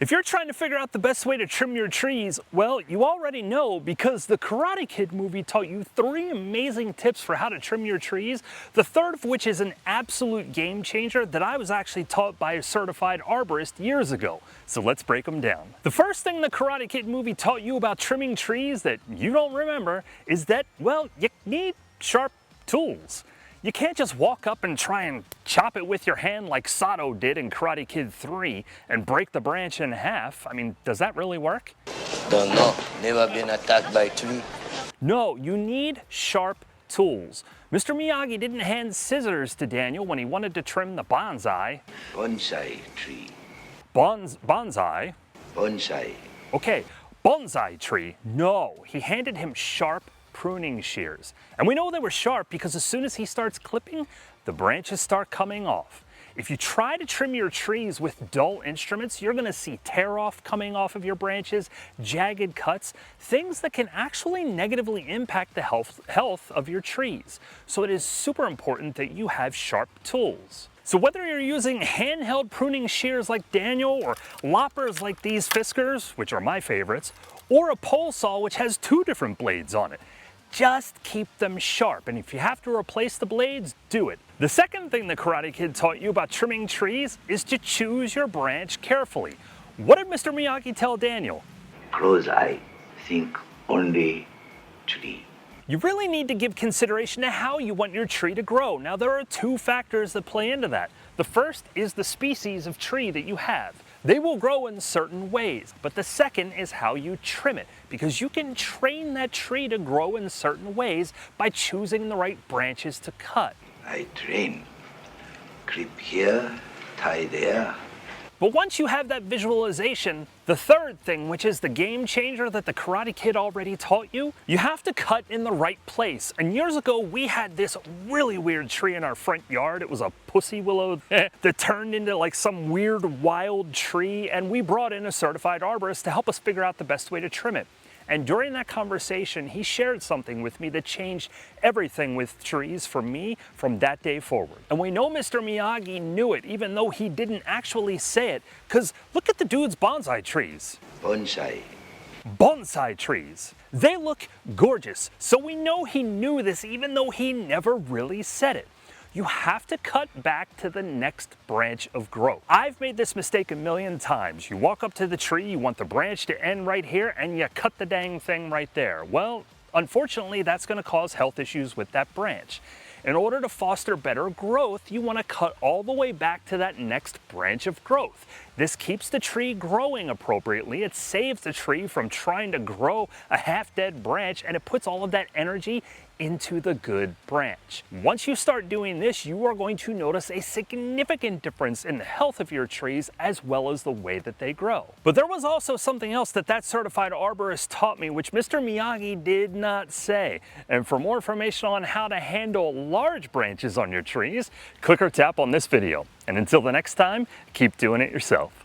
If you're trying to figure out the best way to trim your trees, well, you already know because the Karate Kid movie taught you 3 amazing tips for how to trim your trees, the third of which is an absolute game changer that I was actually taught by a certified arborist years ago. So let's break them down. The first thing the Karate Kid movie taught you about trimming trees that you don't remember is that, well, you need sharp tools. You can't just walk up and try and chop it with your hand like Sato did in Karate Kid 3 and break the branch in half. I mean, does that really work? Don't know. Never been attacked by a tree. No, you need sharp tools. Mr. Miyagi didn't hand scissors to Daniel when he wanted to trim the bonsai. Bonsai tree. Bonsai? Bonsai. Okay, bonsai tree. No, he handed him sharp pruning shears. And we know they were sharp because as soon as he starts clipping, the branches start coming off. If you try to trim your trees with dull instruments, you're going to see tear off coming off of your branches, jagged cuts, things that can actually negatively impact the health of your trees. So it is super important that you have sharp tools. So whether you're using handheld pruning shears like Daniel or loppers like these Fiskars, which are my favorites, or a pole saw which has 2 different blades on it, just keep them sharp, and if you have to replace the blades, do it. The second thing the Karate Kid taught you about trimming trees is to choose your branch carefully. What did Mr. Miyagi tell Daniel? Close eye. Think only tree. You really need to give consideration to how you want your tree to grow. Now, there are 2 factors that play into that. The first is the species of tree that you have. They will grow in certain ways, but the second is how you trim it, because you can train that tree to grow in certain ways by choosing the right branches to cut. I train. Clip here, tie there. But once you have that visualization, the third thing, which is the game changer that the Karate Kid already taught you, you have to cut in the right place. And years ago, we had this really weird tree in our front yard. It was a pussy willow that turned into like some weird wild tree, and we brought in a certified arborist to help us figure out the best way to trim it. And during that conversation, he shared something with me that changed everything with trees for me from that day forward. And we know Mr. Miyagi knew it, even though he didn't actually say it, because look at the dude's bonsai trees. Bonsai. Bonsai trees. They look gorgeous, so we know he knew this even though he never really said it. You have to cut back to the next branch of growth. I've made this mistake a million times. You walk up to the tree, you want the branch to end right here, and you cut the dang thing right there. Well, unfortunately, that's going to cause health issues with that branch. In order to foster better growth, you want to cut all the way back to that next branch of growth. This keeps the tree growing appropriately. It saves the tree from trying to grow a half-dead branch, and it puts all of that energy into the good branch. Once you start doing this, you are going to notice a significant difference in the health of your trees as well as the way that they grow. But there was also something else that certified arborist taught me, which Mr. Miyagi did not say. And for more information on how to handle large branches on your trees, click or tap on this video. And until the next time, keep doing it yourself.